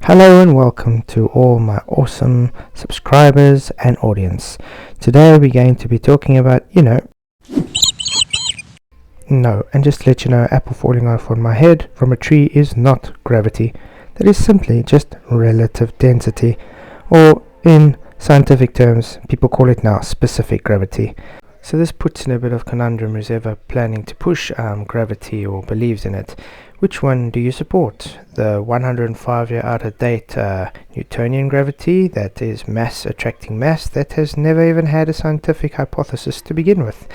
Hello and welcome to all my awesome subscribers and audience. Today we're going to be talking about, no, and just to let you know, apple falling off on my head from a tree is not gravity. That is simply just relative density, or in scientific terms, people call it now specific gravity. So this puts in a bit of conundrum who's ever planning to push gravity or believes in it. Which one do you support? The 105-year out-of-date Newtonian gravity that is mass attracting mass that has never even had a scientific hypothesis to begin with?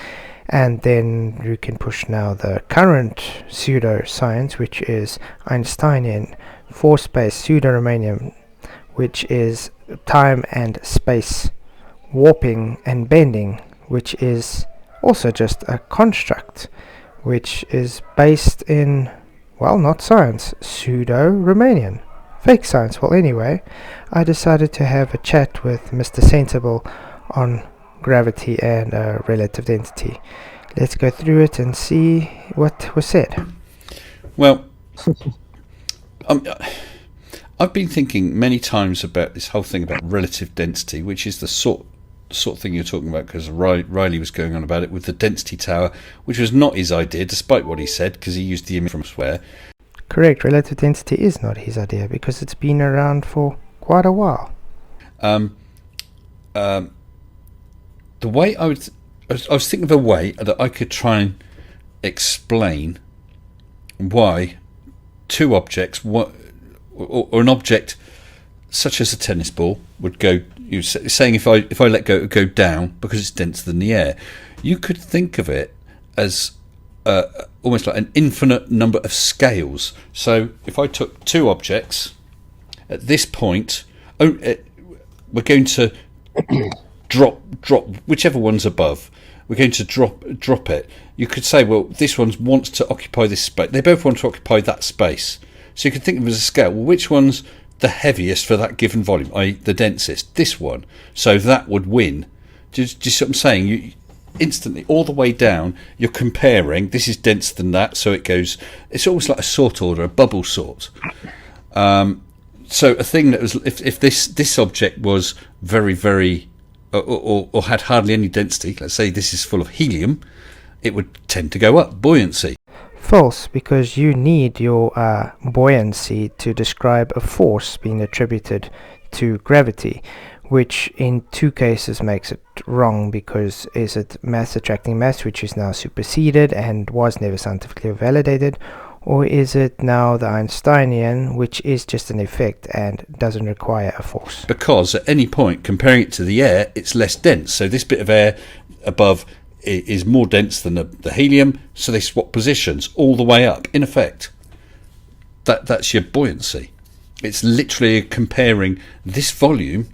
And then you can push now the current pseudo-science, which is Einsteinian force-based pseudo-Riemannian, which is time and space warping and bending, which is also just a construct, which is based in, well, not science, pseudo-Riemannian, fake science. Well, anyway, I decided to have a chat with Mr. Sensible on gravity and relative density. Let's go through it and see what was said. Well, I've been thinking many times about this whole thing about relative density, which is the sort of thing you're talking about, because Riley was going on about it with the density tower, which was not his idea, despite what he said, because he used the image from elsewhere. Correct, relative density is not his idea, because it's been around for quite a while. The way I was thinking of a way that I could try and explain why two objects, or an object such as a tennis ball, would go. You're saying if I let go, it would go down because it's denser than the air. You could think of it as almost like an infinite number of scales. So if I took two objects at this point, we're going to drop whichever one's above. We're going to drop it. You could say, well, this one wants to occupy this space. They both want to occupy that space. So you could think of it as a scale. Well, which one's the heaviest for that given volume, i.e. the densest? This one. So that would win. Do you see what I'm saying? You instantly, all the way down, you're comparing, this is denser than that, so it goes, it's almost like a sort order, a bubble sort. So a thing that was, if this object was very, very, or had hardly any density, let's say this is full of helium, it would tend to go up, buoyancy. False, because you need your buoyancy to describe a force being attributed to gravity, which in two cases makes it wrong, because is it mass attracting mass, which is now superseded and was never scientifically validated, or is it now the Einsteinian, which is just an effect and doesn't require a force? Because at any point, comparing it to the air, it's less dense. So this bit of air above is more dense than the helium, so they swap positions all the way up. In effect, that's your buoyancy. It's literally comparing this volume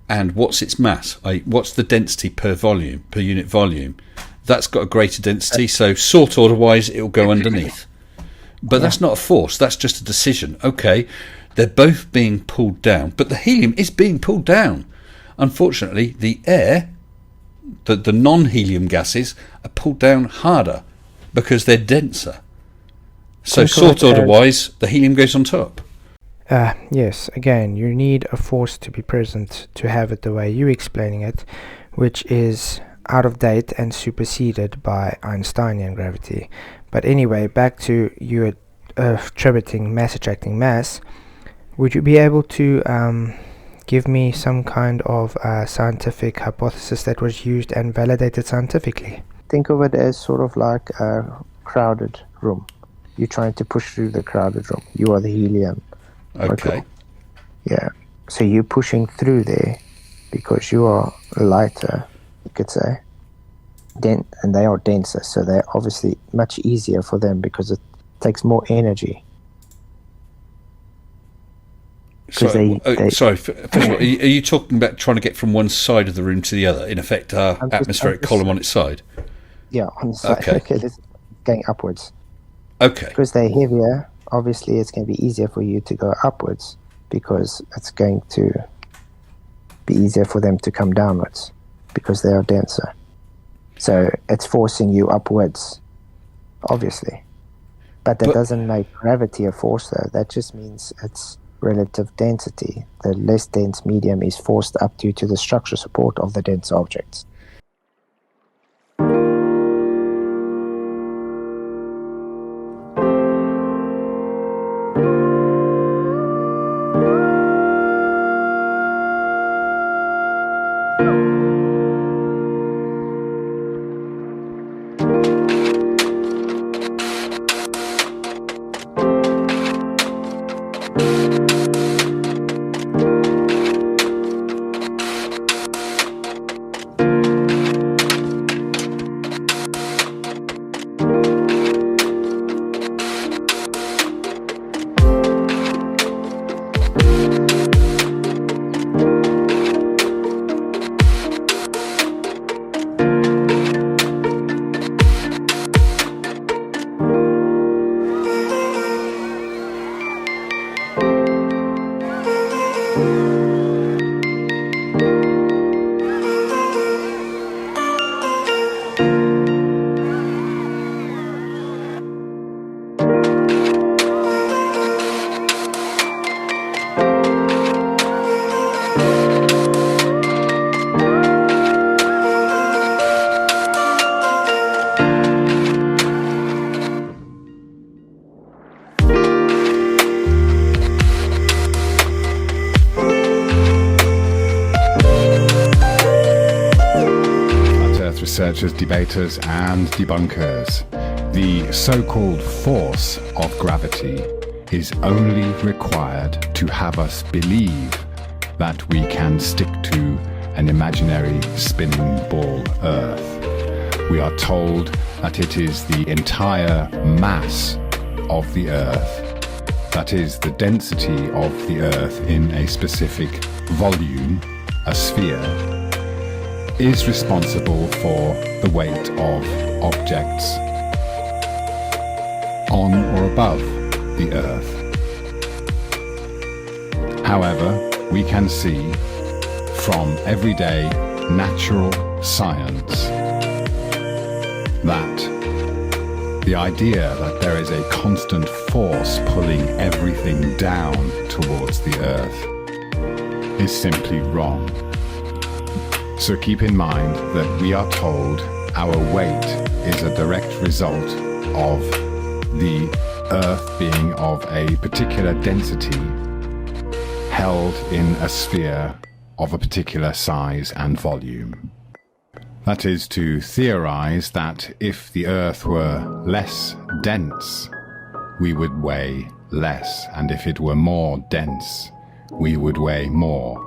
and what's its mass, what's the density per unit volume. That's got a greater density, so sort order wise it'll go underneath. But that's not a force, that's just a decision. Okay, they're both being pulled down, but the helium is being pulled down. Unfortunately, the air, the non-helium gases, are pulled down harder because they're denser. So sort order wise, the helium goes on top. Yes, again, you need a force to be present to have it the way you're explaining it, which is out of date and superseded by Einsteinian gravity. But anyway, back to you attributing mass attracting mass. Would you be able to give me some kind of scientific hypothesis that was used and validated scientifically? Think of it as sort of like a crowded room. You're trying to push through the crowded room. You are the helium. Okay. Yeah. So you're pushing through there because you are lighter, you could say. And they are denser, so they're obviously much easier for them because it takes more energy. Sorry, first of all, are you talking about trying to get from one side of the room to the other, in effect, atmospheric column on its side? Yeah, on the side. Okay, this is going upwards. Okay. Because they're heavier, obviously it's going to be easier for you to go upwards, because it's going to be easier for them to come downwards because they are denser. So it's forcing you upwards, obviously. But that doesn't make gravity a force, though. That just means it's relative density, the less dense medium is forced up due to the structural support of the dense objects. Researchers, debaters and debunkers. The so-called force of gravity is only required to have us believe that we can stick to an imaginary spinning ball Earth. We are told that it is the entire mass of the Earth, that is the density of the Earth in a specific volume, a sphere, is responsible for the weight of objects on or above the Earth. However, we can see from everyday natural science that the idea that there is a constant force pulling everything down towards the Earth is simply wrong. So keep in mind that we are told our weight is a direct result of the Earth being of a particular density held in a sphere of a particular size and volume. That is to theorize that if the Earth were less dense, we would weigh less, and if it were more dense, we would weigh more.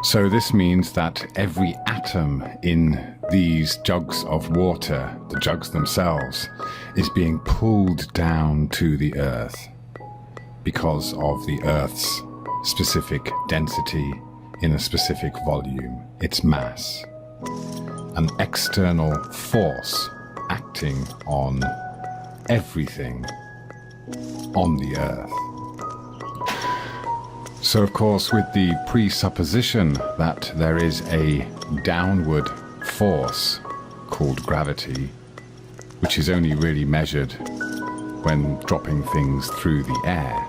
So this means that every atom in these jugs of water, the jugs themselves, is being pulled down to the Earth because of the Earth's specific density in a specific volume, its mass. An external force acting on everything on the Earth. So, of course, with the presupposition that there is a downward force called gravity, which is only really measured when dropping things through the air,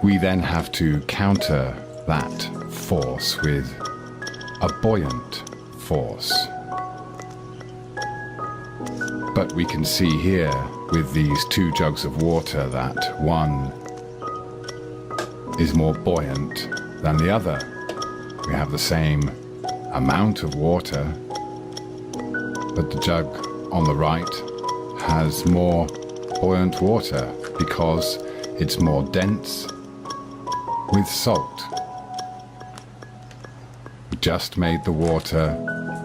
we then have to counter that force with a buoyant force. But we can see here with these two jugs of water that one is more buoyant than the other. We have the same amount of water, but the jug on the right has more buoyant water because it's more dense with salt. We just made the water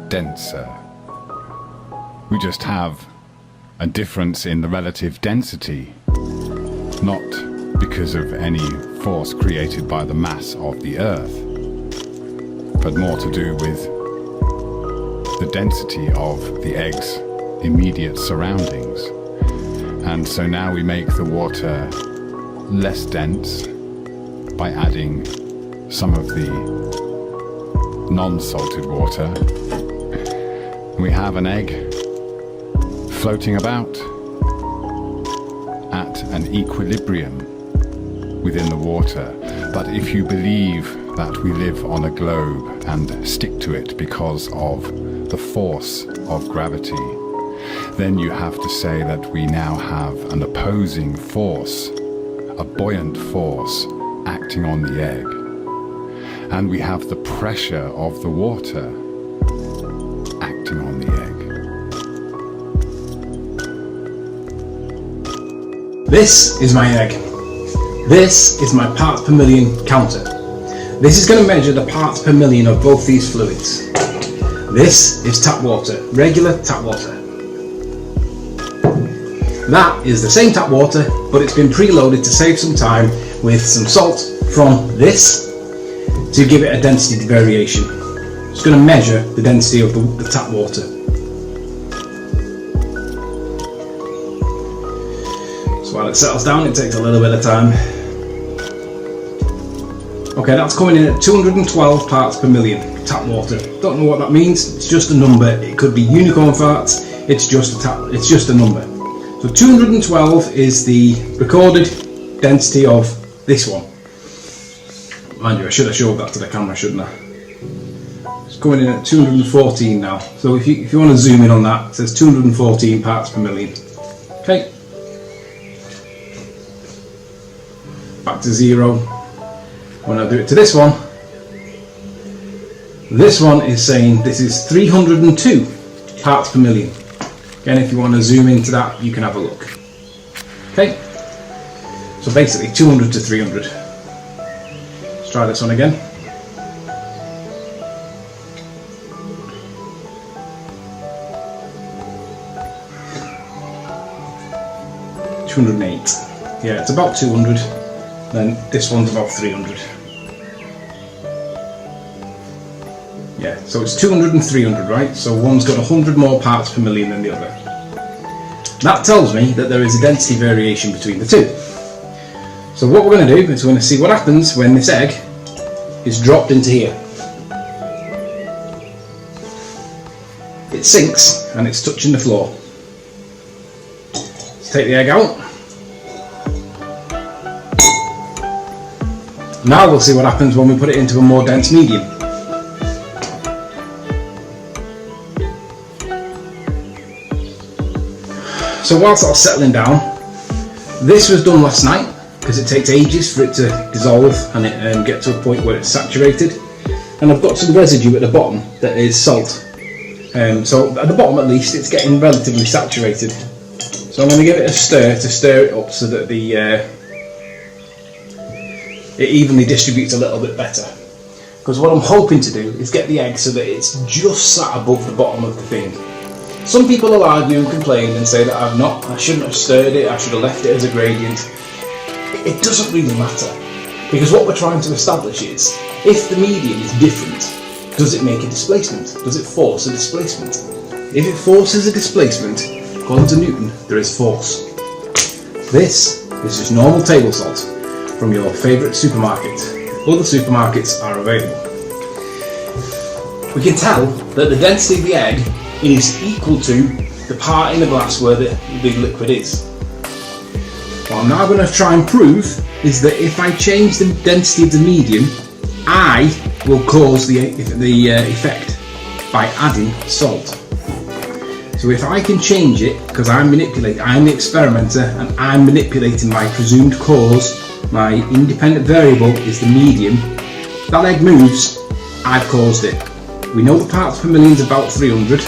denser. We just have a difference in the relative density, not because of any force created by the mass of the Earth, but more to do with the density of the egg's immediate surroundings. And so now we make the water less dense by adding some of the non-salted water. We have an egg floating about at an equilibrium within the water. But if you believe that we live on a globe and stick to it because of the force of gravity, then you have to say that we now have an opposing force, a buoyant force acting on the egg. And we have the pressure of the water acting on the egg. This is my egg. This is my parts per million counter. This is going to measure the parts per million of both these fluids. This is tap water, regular tap water. That is the same tap water, but it's been preloaded to save some time with some salt from this to give it a density variation. It's going to measure the density of the tap water. So while it settles down, it takes a little bit of time. Okay, that's coming in at 212 parts per million tap water. Don't know what that means. It's just a number. It could be unicorn farts. It's just a number. So 212 is the recorded density of this one. Mind you, I should have showed that to the camera, shouldn't I? It's coming in at 214 now. So if you want to zoom in on that, it says 214 parts per million. Okay. Back to 0. When I do it to this one is saying this is 302 parts per million. Again, if you want to zoom into that, you can have a look. Okay, so basically 200 to 300. Let's try this one again. $208. Yeah, it's about 200. Then this one's about 300. Yeah, so it's 200 and 300, right? So one's got 100 more parts per million than the other. That tells me that there is a density variation between the two. So what we're going to do is we're going to see what happens when this egg is dropped into here. It sinks and it's touching the floor. Let's take the egg out. Now we'll see what happens when we put it into a more dense medium. So whilst that's settling down, this was done last night because it takes ages for it to dissolve and it get to a point where it's saturated. And I've got some residue at the bottom that is salt. So at the bottom at least it's getting relatively saturated. So I'm going to give it a stir to stir it up so that it evenly distributes a little bit better. Because what I'm hoping to do is get the egg so that it's just sat above the bottom of the thing. Some people will argue and complain and say that I shouldn't have stirred it, I should have left it as a gradient. It doesn't really matter. Because what we're trying to establish is, if the medium is different, does it make a displacement? Does it force a displacement? If it forces a displacement, according to Newton, there is force. This is just normal table salt from your favourite supermarket. Other supermarkets are available. We can tell that the density of the egg is equal to the part in the glass where the big liquid is. What I'm now going to try and prove is that if I change the density of the medium, I will cause the effect by adding salt. So if I can change it, because I'm the experimenter and I'm manipulating my presumed cause, my independent variable is the medium, that egg moves, I've caused it. We know the parts per million is about 300.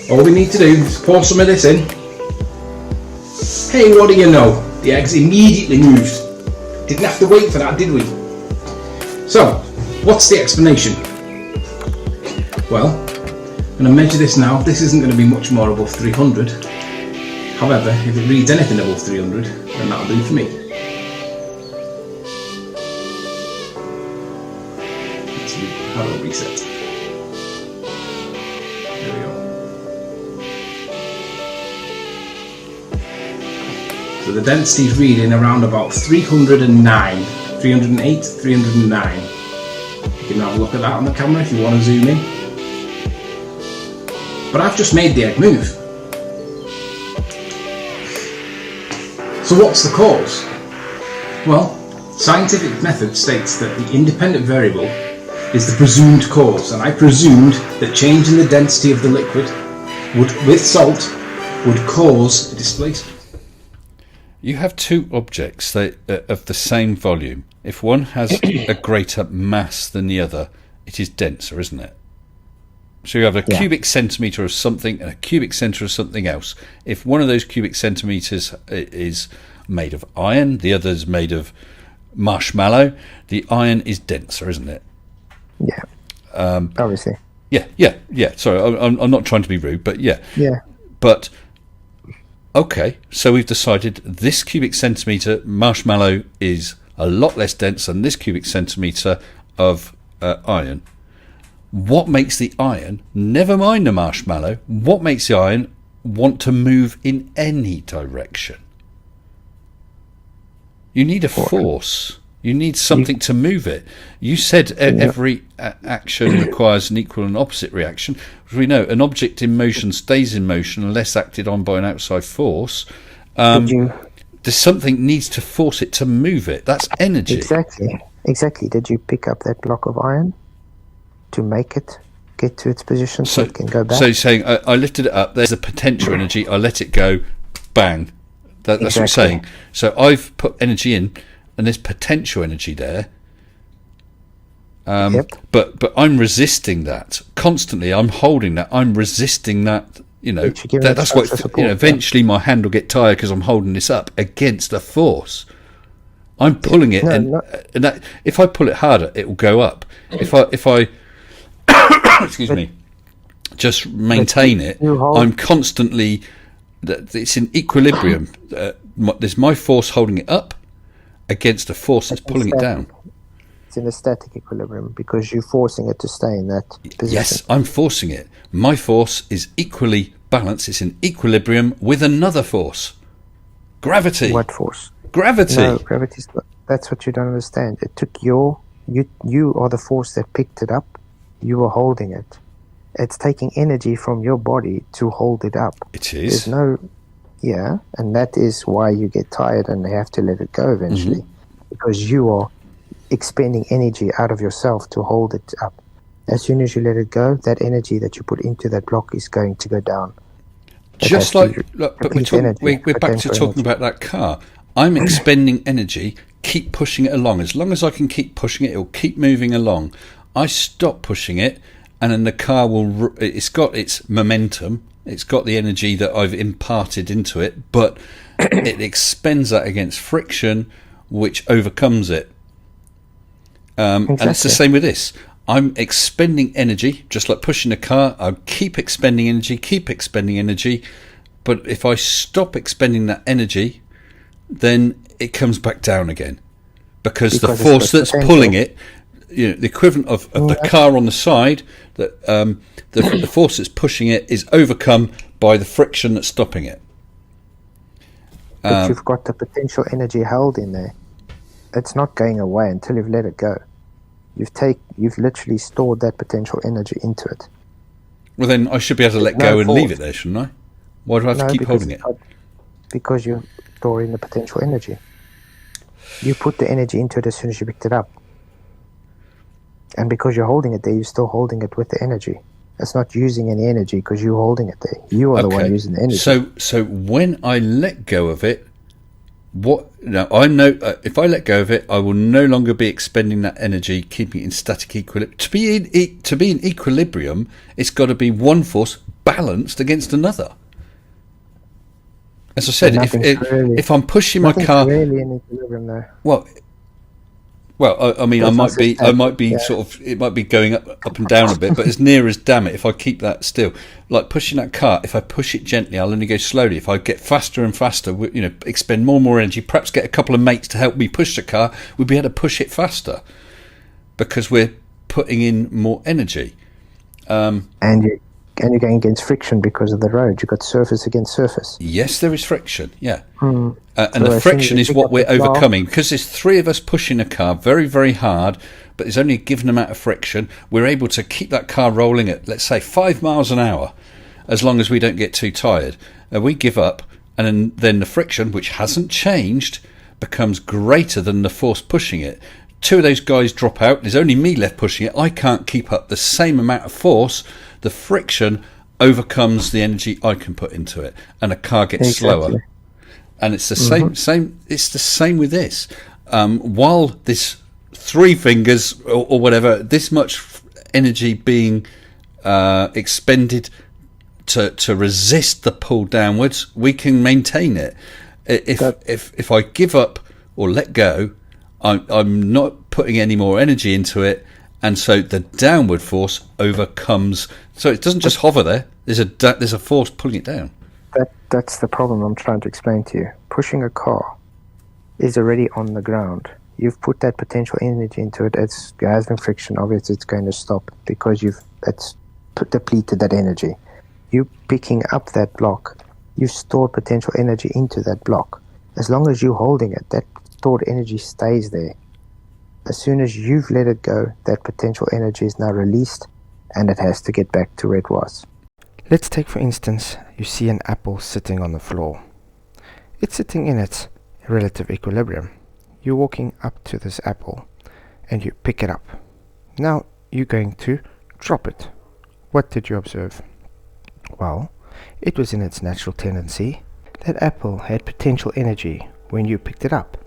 All we need to do is pour some of this in. Hey, what do you know? The eggs immediately moved. Didn't have to wait for that, did we? So, what's the explanation? Well, I'm going to measure this now. This isn't going to be much more above 300. However, if it reads anything above 300, then that'll do for me. Let's have a reset. There we go. So the density is reading around about 309, 308, 309. You can have a look at that on the camera if you want to zoom in. But I've just made the egg move. So what's the cause? Well, scientific method states that the independent variable is the presumed cause, and I presumed that change in the density of the liquid with salt would cause a displacement. You have two objects that of the same volume. If one has a greater mass than the other, it is denser, isn't it? So you have a cubic centimetre of something and a cubic centimetre of something else. If one of those cubic centimetres is made of iron, the other is made of marshmallow, the iron is denser, isn't it? Yeah. Obviously. Yeah. Sorry, I'm not trying to be rude, but yeah. Yeah. But, okay, so we've decided this cubic centimetre marshmallow is a lot less dense than this cubic centimetre of iron. What makes the iron, never mind the marshmallow, what makes the iron want to move in any direction? You need a force. You need something to move it. You said every action requires an equal and opposite reaction. We know an object in motion stays in motion unless acted on by an outside force. There's something needs to force it to move it. That's energy. Exactly. Did you pick up that block of iron to make it get to its position so it can go back? So you're saying I lifted it up, there's a potential energy, I let it go, bang. That's what I'm saying. So I've put energy in, and there's potential energy there. But I'm resisting that constantly. I'm holding that. I'm resisting that. That's what. Eventually, my hand will get tired because I'm holding this up against a force. I'm pulling it, and that, if I pull it harder, it will go up. If I excuse me, just maintain it, I'm constantly. It's in equilibrium. There's my force holding it up against a force that's pulling it down. It's in a static equilibrium because you're forcing it to stay in that position. Yes, I'm forcing it. My force is equally balanced. It's in equilibrium with another force. Gravity. What force? Gravity. No, gravity. That's what you don't understand. It took you are the force that picked it up. You are holding it. It's taking energy from your body to hold it up. It is. And that is why you get tired and have to let it go eventually, because you are expending energy out of yourself to hold it up. As soon as you let it go, that energy that you put into that block is going to go down. But we're back to talking about that car. I'm expending energy, keep pushing it along. As long as I can keep pushing it, it'll keep moving along. I stop pushing it, and then the car it's got its momentum, it's got the energy that I've imparted into it, but it expends that against friction, which overcomes it. And it's the same with this. I'm expending energy, just like pushing a car. I keep expending energy, but if I stop expending that energy, then it comes back down again, because the force that's pulling it, the equivalent of the car on the side, that the force that's pushing it is overcome by the friction that's stopping it. But you've got the potential energy held in there. It's not going away until you've let it go. You've literally stored that potential energy into it. Well, then I should be able to let go and leave it there, shouldn't I? Why do I have to keep holding it? Because you're storing the potential energy. You put the energy into it as soon as you picked it up. And because you're holding it there, you're still holding it with the energy. It's not using any energy because you're holding it there. You are the one using the energy. So when I let go of it, if I let go of it, I will no longer be expending that energy, keeping it in static equilibrium. To be in equilibrium, it's got to be one force balanced against another. As I said, if I'm pushing my car, really in equilibrium though. Well, I mean, I might be sort of, it might be going up and down a bit, but as near as damn it, if I keep that still, like pushing that car, if I push it gently, I'll only go slowly. If I get faster and faster, expend more and more energy, perhaps get a couple of mates to help me push the car, we'll be able to push it faster because we're putting in more energy. And you're going against friction because of the road. You've got surface against surface. Yes, there is friction, yeah. And the friction is what we're overcoming. Because there's three of us pushing a car very, very hard, but there's only a given amount of friction. We're able to keep that car rolling at, let's say, 5 miles an hour, as long as we don't get too tired. We give up, and then the friction, which hasn't changed, becomes greater than the force pushing it. Two of those guys drop out. There's only me left pushing it. I can't keep up the same amount of force. The friction overcomes the energy I can put into it, and a car gets slower. And it's the same. It's the same with this. While this 3 fingers or whatever, this much energy being expended to resist the pull downwards, we can maintain it. If I give up or let go, I'm not putting any more energy into it, and so the downward force overcomes. So it doesn't just hover there. There's a force pulling it down. That's the problem I'm trying to explain to you. Pushing a car is already on the ground. You've put that potential energy into it. It's having friction. Obviously, it's going to stop because it's depleted that energy. You picking up that block, you've stored potential energy into that block. As long as you're holding it, that stored energy stays there. As soon as you've let it go, that potential energy is now released, and it has to get back to where it was. Let's take, for instance, you see an apple sitting on the floor. It's sitting in its relative equilibrium. You're walking up to this apple and you pick it up. Now you're going to drop it. What did you observe? Well, it was in its natural tendency. That apple had potential energy when you picked it up,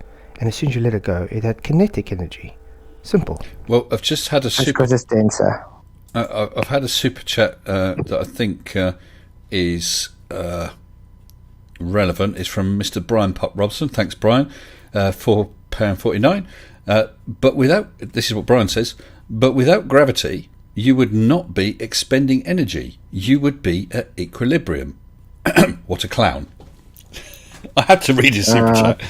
and as soon as you let it go, it had kinetic energy. Simple. Well, I've just had a That's because it's denser. I've had a super chat that I think is relevant. It's from Mr. Brian Pop Robson. Thanks, Brian. £4.49. But without, this is what Brian says, but without gravity, you would not be expending energy. You would be at equilibrium. What a clown. I had to read his super chat.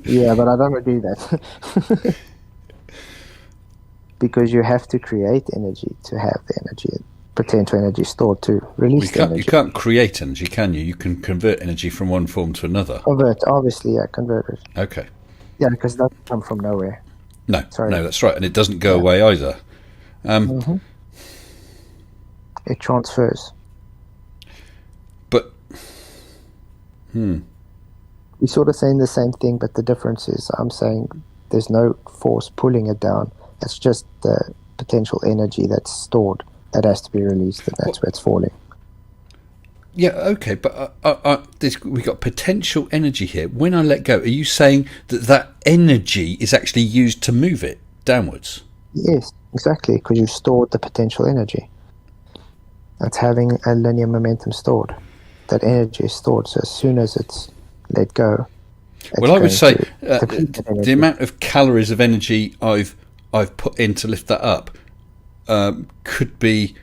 Yeah, but I don't agree that. Because you have to create energy to have the energy, potential energy stored to release the energy. You can't create energy, can you? You can convert energy from one form to another. Obviously, convert it. Okay. Yeah, because that doesn't come from nowhere. No, that's right. And it doesn't go away either. It transfers. But, We're sort of saying the same thing, but the difference is I'm saying there's no force pulling it down. It's just the potential energy that's stored that has to be released, and that's where it's falling. Yeah, okay, but we've got potential energy here. When I let go, are you saying that energy is actually used to move it downwards? Yes, exactly, because you've stored the potential energy. That's having a linear momentum stored. That energy is stored, so as soon as it's let go... Well, I would say the amount of calories of energy I've put in to lift that up could be,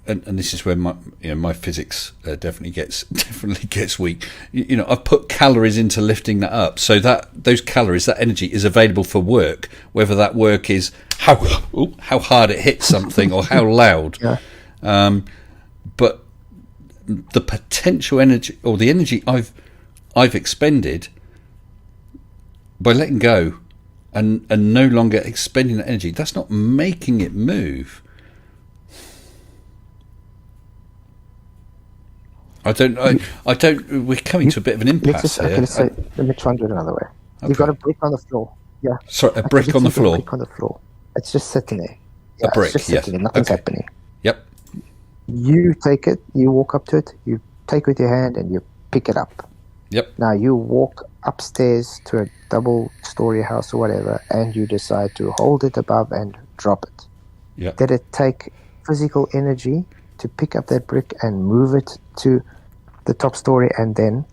and this is where my physics definitely gets weak. I've put calories into lifting that up, so that those calories, that energy, is available for work. Whether that work is how hard it hits something or how loud, but the potential energy or the energy I've expended by letting go. And no longer expending that energy, that's not making it move. I don't. We're coming to a bit of an impasse here. Let me try and do it another way. Okay. You've got a brick on the floor. Yeah. Sorry, a brick on the floor. A brick on the floor. It's just sitting there. Yeah, a brick. It's just sitting there. Nothing's happening. Yep. You take it. You walk up to it. You take it with your hand and you pick it up. Yep. Now you walk upstairs to a double-story house or whatever, and you decide to hold it above and drop it. Yep. Did it take physical energy to pick up that brick and move it to the top story, and then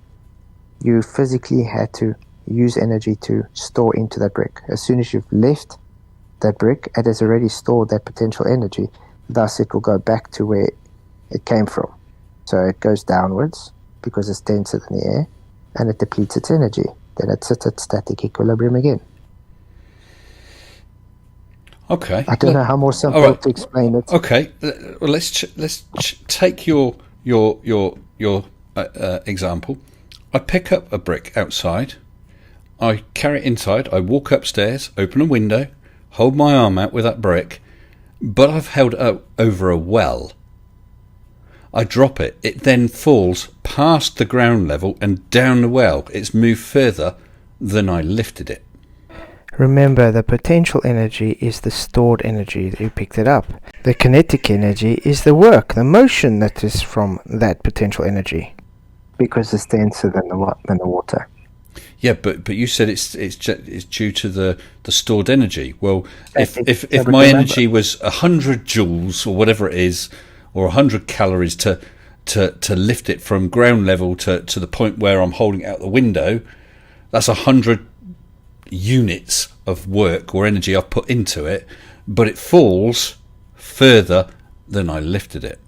you physically had to use energy to store into that brick? As soon as you've left that brick, it has already stored that potential energy. Thus, it will go back to where it came from. So it goes downwards because it's denser than the air, and it depletes its energy. Then it sits at static equilibrium again. Okay. I don't know how more simple to explain it. Okay. Well, let's take your example. I pick up a brick outside. I carry it inside. I walk upstairs, open a window, hold my arm out with that brick, but I've held it over a well. I drop it. It then falls past the ground level and down the well. It's moved further than I lifted it. Remember, the potential energy is the stored energy that you picked it up. The kinetic energy is the work, the motion that is from that potential energy. Because it's denser than the water. Yeah, but you said it's due to the stored energy. Well, if my remember, energy was 100 joules or whatever it is, or 100 calories to lift it from ground level to the point where I'm holding it out the window, that's 100 units of work or energy I've put into it, but it falls further than I lifted it.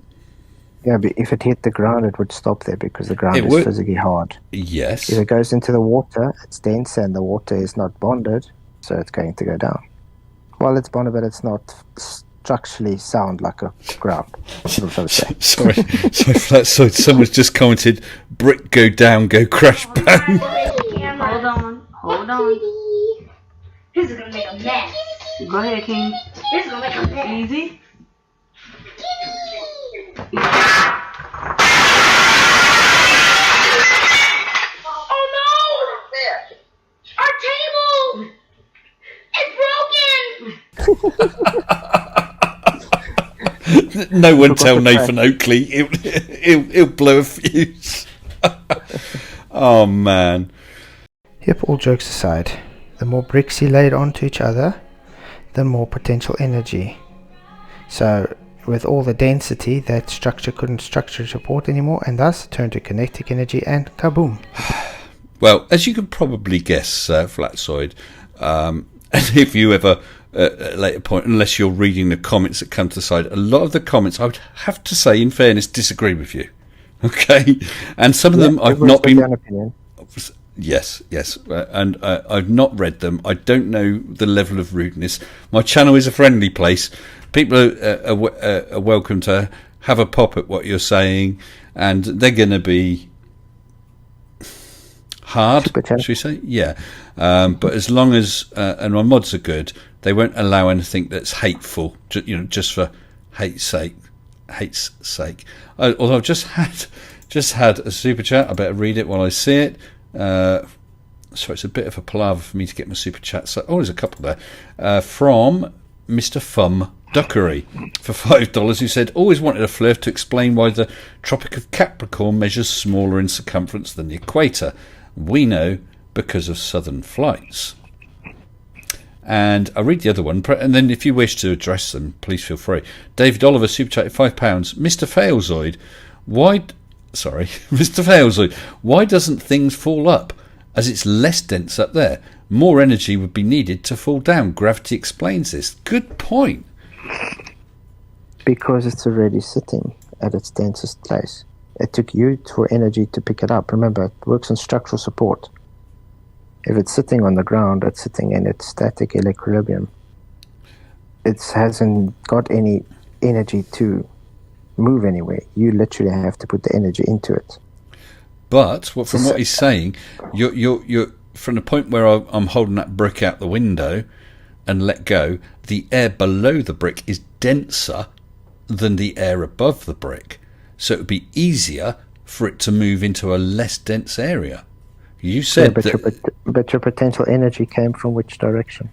Yeah, but if it hit the ground, it would stop there because the ground It is would. physically hard. Yes. If it goes into the water, it's dense and the water is not bonded, so it's going to go down. Well, it's bonded, but it's not structurally sound like a ground. That's what I was saying. Sorry for that. So someone's just commented, brick go down, go crash bang. Hold on. This is gonna make a mess. Go ahead, King. This is gonna make a mess. Easy. Oh no! Our table! It's broken! No one tell Nathan Oakley. He'll blow a fuse. Oh, man. Yep, all jokes aside, the more bricks you laid onto each other, the more potential energy. So, with all the density, that structure couldn't structure support anymore, and thus turned to kinetic energy, and kaboom. Well, as you can probably guess, Flatsoid, and if you ever, at a later point, unless you're reading the comments that come to the side, a lot of the comments, I would have to say, in fairness, disagree with you. Okay? And some of them I've not been... Opinion. Yes, and I've not read them. I don't know the level of rudeness. My channel is a friendly place. People are welcome to have a pop at what you're saying, and they're going to be hard, should we say? Yeah. But as long as and my mods are good, they won't allow anything that's hateful. Just for hate's sake. Although I've just had a super chat. I better read it while I see it. So it's a bit of a palaver for me to get my super chat. So, there's a couple there from Mr. Fum Duckery for $5, who said, always wanted a flirt to explain why the Tropic of Capricorn measures smaller in circumference than the equator. We know because of southern flights. And I'll read the other one, and then if you wish to address them, please feel free. David Oliver, super chat, £5. Mr. Failzoid, Mr. Failzoid, why doesn't things fall up? As it's less dense up there. More energy would be needed to fall down. Gravity explains this. Good point. Because it's already sitting at its densest place. It took you for energy to pick it up. Remember, it works on structural support. If it's sitting on the ground, it's sitting in its static equilibrium. It hasn't got any energy to move anywhere. You literally have to put the energy into it. But from what he's saying, you're from the point where I'm holding that brick out the window and let go, the air below the brick is denser than the air above the brick. So it would be easier for it to move into a less dense area. You said but your potential energy came from which direction?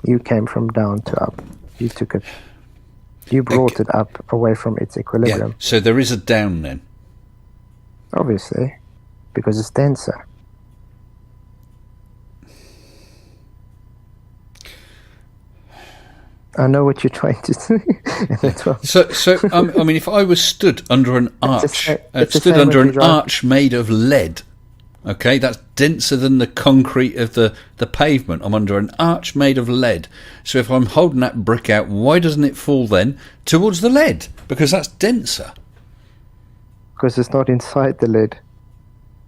You came from down to up. You took it. You brought it up away from its equilibrium. Yeah, so there is a down then. Obviously, because it's denser. I know what you're trying to say. So I mean, if I was stood under an arch, arch made of lead, okay, that's denser than the concrete of the pavement. I'm under an arch made of lead. So if I'm holding that brick out, why doesn't it fall then towards the lead? Because that's denser. Because it's not inside the lead.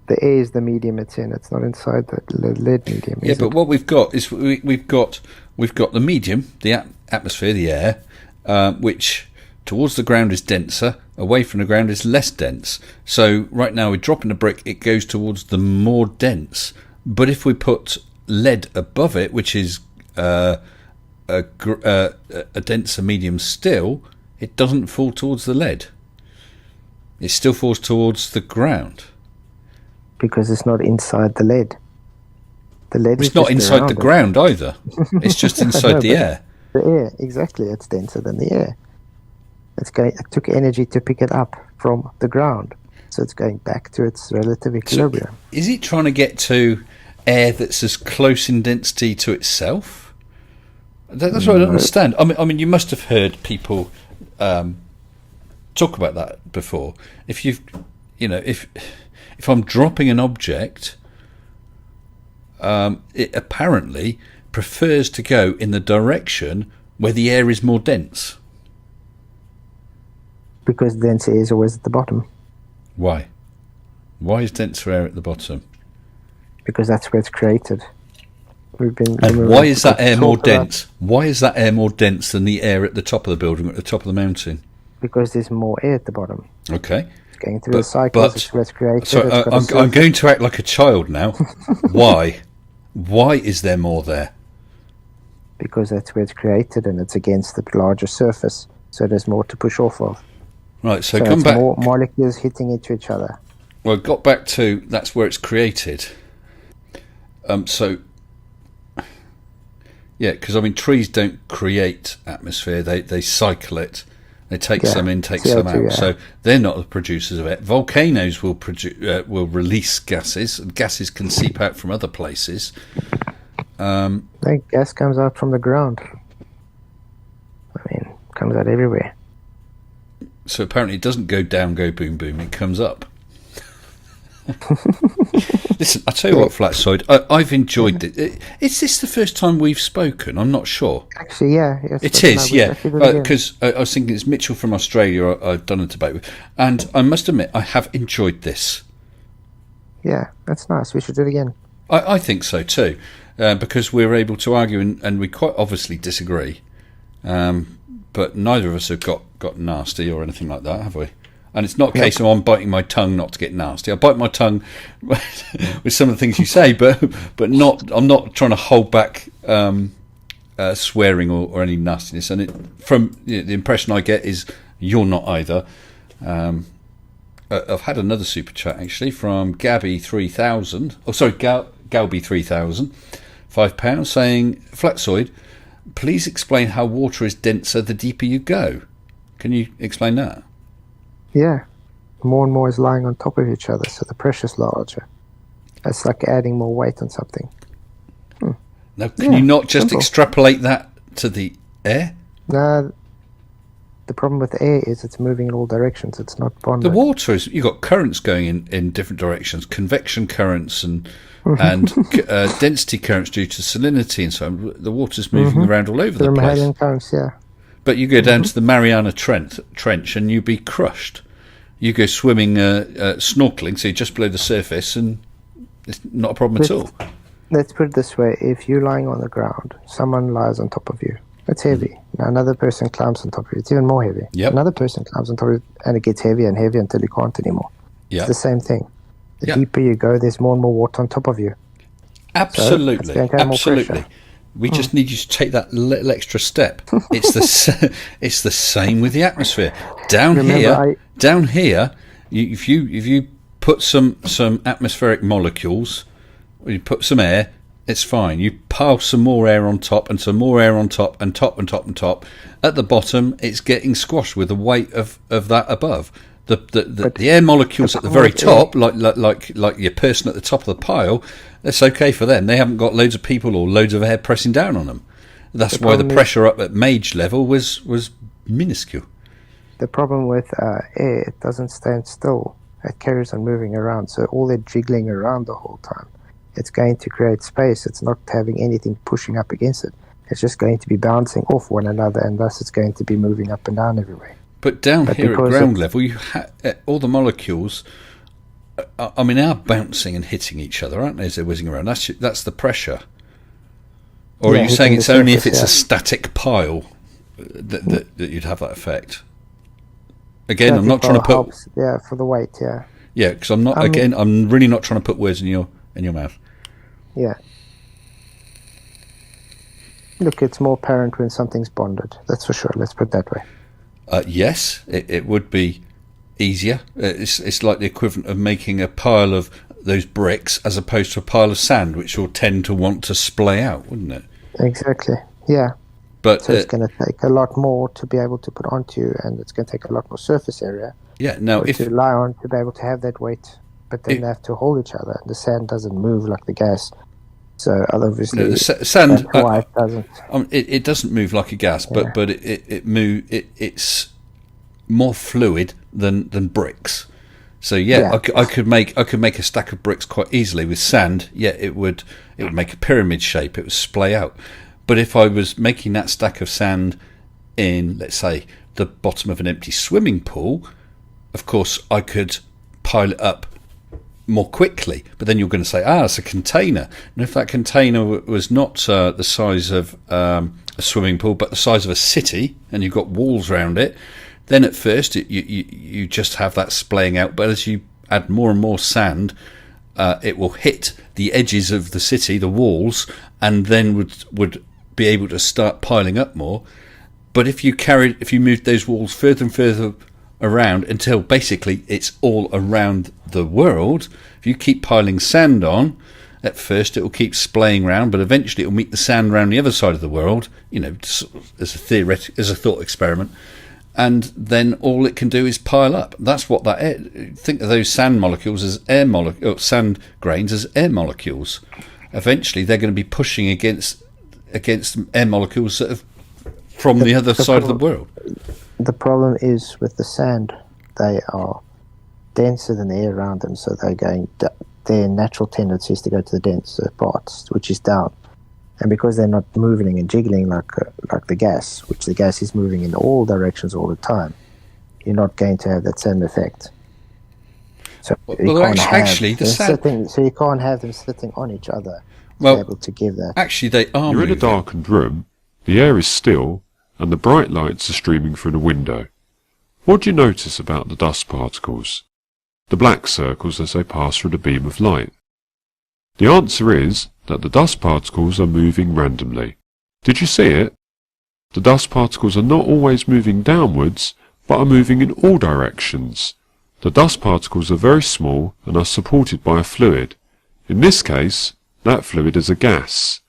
The air is the medium it's in. It's not inside the lead medium. Yeah, but what we've got is we've got the medium, the atmosphere, the air, which towards the ground is denser, away from the ground is less dense. So right now we're dropping a brick, it goes towards the more dense. But if we put lead above it, which is a denser medium still, it doesn't fall towards the lead. It still falls towards the ground. Because it's not inside the lead. The lead It's is not just inside around the it. ground either. It's just inside No, the but- air. The air, exactly. It's denser than the air. It took energy to pick it up from the ground, so it's going back to its relative equilibrium. Is it trying to get to air that's as close in density to itself? That's what I don't understand. I mean, you must have heard people talk about that before. If I'm dropping an object, it apparently prefers to go in the direction where the air is more dense. Because denser air is always at the bottom. Why? Why is denser air at the bottom? Because that's where it's created. And why is that air more dense? Why is that air more dense than the air at the top of the building or at the top of the mountain? Because there's more air at the bottom. Okay. It's going through the cycles. It's where it's created. So it's got a I'm surface. going to act like a child now. Why? Why is there more there? Because that's where it's created and it's against the larger surface. So there's more to push off of. Right, so So come it's back. more molecules hitting into each other. Well, got back to that's where it's created. Yeah, because I mean, trees don't create atmosphere; they cycle it. They take Yeah, some in, take some CO2, out. yeah. So they're not the producers of it. Volcanoes will will release gases, and gases can seep out from other places. That gas comes out from the ground. I mean, comes out everywhere. So apparently, it doesn't go down, go boom, boom. It comes up. Listen, I tell you what, Flatside, I've enjoyed it. Is this the first time we've spoken? I'm not sure. Actually, yeah. Yes, It that's is, how we yeah. actually did it again. Because I was thinking it's Mitchell from Australia I've done a debate with. And I must admit, I have enjoyed this. Yeah, that's nice. We should do it again. I think so too. Because we're able to argue and we quite obviously disagree. But neither of us have got nasty or anything like that, have we? And it's not a case of I'm biting my tongue not to get nasty. I bite my tongue with some of the things you say, but not. I'm not trying to hold back swearing or any nastiness. And from the impression I get is you're not either. I've had another super chat actually from Gabby 3000. Oh, sorry, Galby 3000, £5 saying, Flatsoid, please explain how water is denser the deeper you go. Can you explain that? Yeah. More and more is lying on top of each other, so the pressure's larger. It's like adding more weight on something. Now, can you not just extrapolate that to the air? No, the problem with air is it's moving in all directions. It's not The bonded. water is, you've got currents going in different directions, convection currents and density currents due to salinity and so on. The water's moving around all over the place. Thermohaline currents, yeah. But you go down to the Mariana Trench and you be crushed. You go swimming, snorkeling, so you're just below the surface, and it's not a problem at all. Let's put it this way. If you're lying on the ground, someone lies on top of you. It's heavy. Now another person climbs on top of you. It's even more heavy. Yep. Another person climbs on top of it, and it gets heavier and heavier until you can't anymore. Yeah, It's the same thing. The Yeah. deeper you go, there's more and more water on top of you. absolutely, it's going to have more absolutely. pressure. We just need you to take that little extra step. It's it's the same with the atmosphere. Down Remember, here, if you put some atmospheric molecules, or you put some air, it's fine. You pile some more air on top and some more air on top and top and top and top. At the bottom, it's getting squashed with the weight of that above. The air molecules at the very top, like your person at the top of the pile, that's okay for them. They haven't got loads of people or loads of air pressing down on them. That's why the pressure up at Mage level was minuscule. The problem with air, it doesn't stand still. It carries on moving around. So all that jiggling around the whole time, it's going to create space. It's not having anything pushing up against it. It's just going to be bouncing off one another, and thus it's going to be moving up and down everywhere. But down But here at because ground it's- level, you all the molecules, I mean, are bouncing and hitting each other, aren't they, as they're whizzing around? That's the pressure. Or Yeah, are you saying hitting it's the only if surface, it's a yeah. static pile that you'd have that effect? Again, I'm not Static trying to pile put... helps, yeah, for the weight, yeah. Yeah, because I'm not... I mean- I'm really not trying to put words in your mouth. Yeah. Look, it's more apparent when something's bonded. That's for sure. Let's put it that way. Yes, it would be easier. It's like the equivalent of making a pile of those bricks as opposed to a pile of sand, which will tend to want to splay out, wouldn't it? Exactly. Yeah. But So it's going to take a lot more to be able to put onto you, and it's going to take a lot more surface area yeah, now if to rely on to be able to have that weight. But then they have to hold each other. The sand doesn't move like the gas. So obviously, the sand that's why it doesn't. it doesn't move like a gas, but it's more fluid than bricks. So yeah. I could make a stack of bricks quite easily with sand. Yeah, it would make a pyramid shape. It would splay out. But if I was making that stack of sand in, let's say, the bottom of an empty swimming pool, of course I could pile it up more quickly. But then you're going to say, it's a container. And if that container was not the size of a swimming pool, but the size of a city, and you've got walls around it, then at first you just have that splaying out. But as you add more and more sand, it will hit the edges of the city, the walls, and then would be able to start piling up more. But if you moved those walls further and further around until basically it's all around the world, if you keep piling sand on, at first it will keep splaying round, but eventually it will meet the sand around the other side of the world, as a thought experiment, and then all it can do is pile up. That's what think of those sand molecules as sand grains as air molecules. Eventually they're going to be pushing against air molecules that are from the other side of the world. The problem is with the sand, they are denser than the air around them, so their natural tendency is to go to the denser parts, which is down. And because they're not moving and jiggling like the gas, which the gas is moving in all directions all the time, you're not going to have that same effect. So you can't have them sitting on each other to be able to give that. Actually, they are. You're in a darkened room, the air is still, and the bright lights are streaming through the window. What do you notice about the dust particles? The black circles as they pass through the beam of light? The answer is that the dust particles are moving randomly. Did you see it? The dust particles are not always moving downwards, but are moving in all directions. The dust particles are very small and are supported by a fluid. In this case, that fluid is a gas.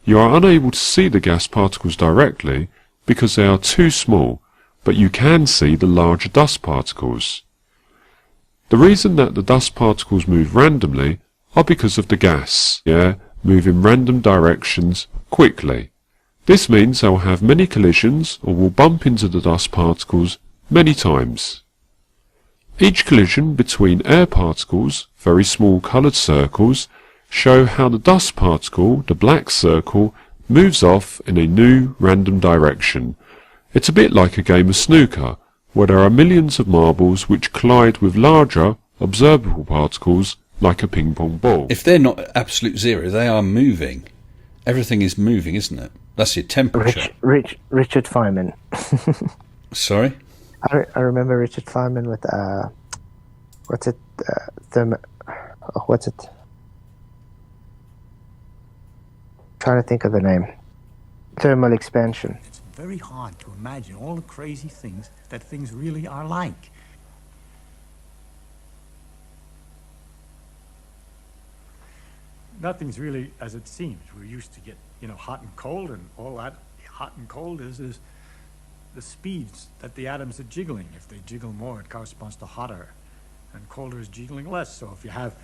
You are unable to see the gas particles directly because they are too small, but you can see the larger dust particles. The reason that the dust particles move randomly are because of the gas, move in random directions quickly. This means they will have many collisions or will bump into the dust particles many times. Each collision between air particles, very small coloured circles, show how the dust particle, the black circle, moves off in a new random direction. It's a bit like a game of snooker, where there are millions of marbles which collide with larger, observable particles like a ping-pong ball. If they're not absolute zero, they are moving. Everything is moving, isn't it? That's your temperature. Richard Feynman. Sorry? I remember Richard Feynman with, what's it? Trying to think of the name. Thermal expansion. It's very hard to imagine all the crazy things that things really are like. Nothing's really as it seems. We're used to get, hot and cold, and all that hot and cold is the speeds that the atoms are jiggling. If they jiggle more, it corresponds to hotter, and colder is jiggling less. So if you have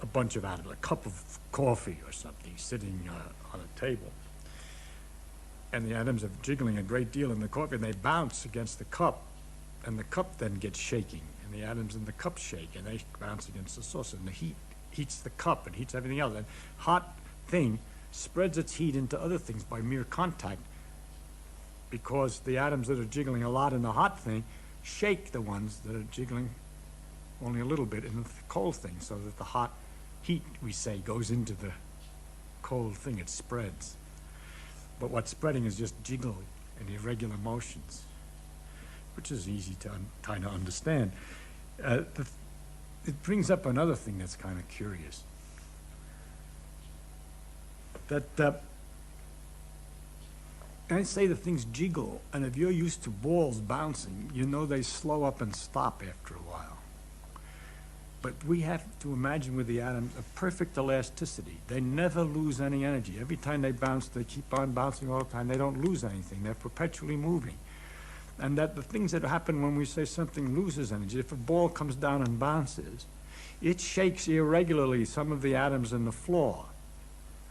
a bunch of atoms, a cup of coffee or something sitting on a table, and the atoms are jiggling a great deal in the coffee, and they bounce against the cup, and the cup then gets shaking, and the atoms in the cup shake, and they bounce against the saucer, and the heat heats the cup and heats everything else. And hot thing spreads its heat into other things by mere contact, because the atoms that are jiggling a lot in the hot thing shake the ones that are jiggling only a little bit in the cold thing, so that the hot heat, we say, goes into the cold thing. It spreads. But what's spreading is just jiggle and irregular motions, which is easy to kind of understand. It brings up another thing that's kind of curious. That I say the things jiggle, and if you're used to balls bouncing, they slow up and stop after a while. But we have to imagine with the atoms a perfect elasticity. They never lose any energy. Every time they bounce, they keep on bouncing all the time. They don't lose anything. They're perpetually moving. And that the things that happen when we say something loses energy, if a ball comes down and bounces, it shakes irregularly some of the atoms in the floor.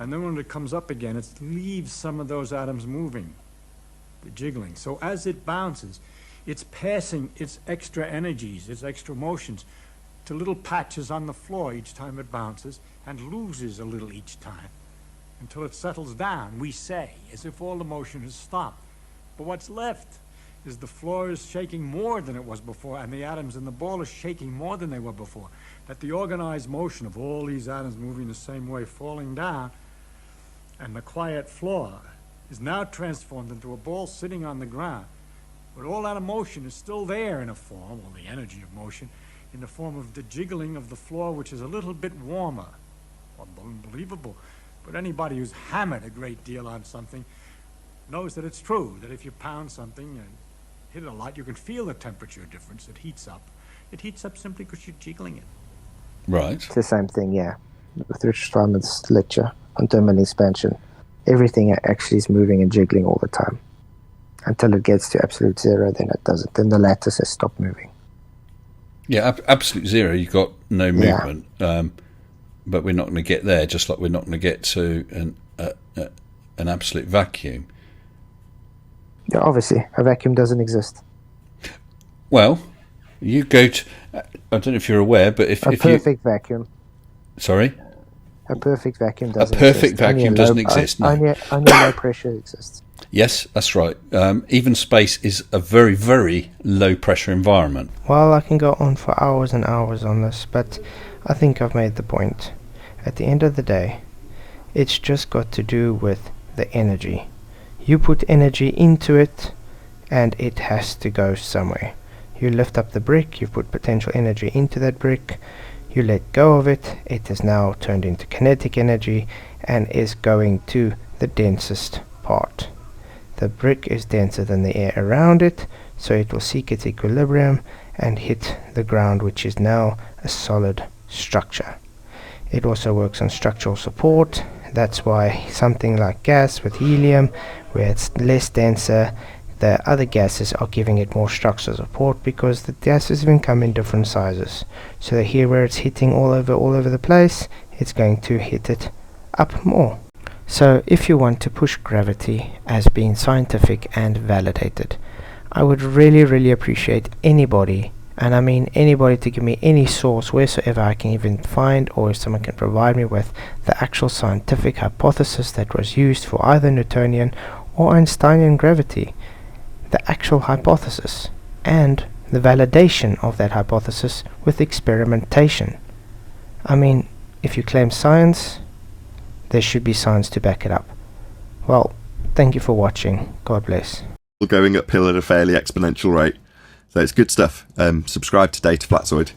And then when it comes up again, it leaves some of those atoms moving, the jiggling. So as it bounces, it's passing its extra energies, its extra motions, to little patches on the floor each time it bounces, and loses a little each time, until it settles down, we say, as if all the motion has stopped. But what's left is the floor is shaking more than it was before, and the atoms in the ball are shaking more than they were before. That the organized motion of all these atoms moving the same way, falling down, and the quiet floor is now transformed into a ball sitting on the ground. But all that motion is still there in a form, or the energy of motion, in the form of the jiggling of the floor, which is a little bit warmer. Unbelievable. But anybody who's hammered a great deal on something knows that it's true, that if you pound something and hit it a lot, you can feel the temperature difference. It heats up. It heats up simply because you're jiggling it. Right. It's the same thing, yeah. With Richard Feynman's lecture on thermal expansion, everything actually is moving and jiggling all the time. Until it gets to absolute zero, then it doesn't. Then the lattice has stopped moving. Yeah, absolute zero, you've got no movement. But we're not going to get there, just like we're not going to get to an absolute vacuum. Yeah, obviously, a vacuum doesn't exist. Well, you go to... I don't know if you're aware, but if you... perfect vacuum. Sorry? A perfect vacuum doesn't exist. A perfect vacuum doesn't exist, no. Only low pressure exists. Yes, that's right. Even space is a very, very low-pressure environment. Well, I can go on for hours and hours on this, but I think I've made the point. At the end of the day, it's just got to do with the energy. You put energy into it, and it has to go somewhere. You lift up the brick, you put potential energy into that brick, you let go of it, it is now turned into kinetic energy, and is going to the densest part. The brick is denser than the air around it, so it will seek its equilibrium and hit the ground, which is now a solid structure. It also works on structural support. That's why something like gas with helium, where it's less denser, the other gases are giving it more structural support, because the gases even come in different sizes. So here where it's hitting all over the place, it's going to hit it up more. So if you want to push gravity as being scientific and validated, I would really appreciate anybody, and I mean anybody, to give me any source wheresoever I can even find, or if someone can provide me with the actual scientific hypothesis that was used for either Newtonian or Einsteinian gravity, the actual hypothesis, and the validation of that hypothesis with experimentation. I mean, if you claim science, there should be science to back it up. Well, thank you for watching. God bless. Going uphill at a fairly exponential rate. So it's good stuff. Subscribe to Data Flatzoid.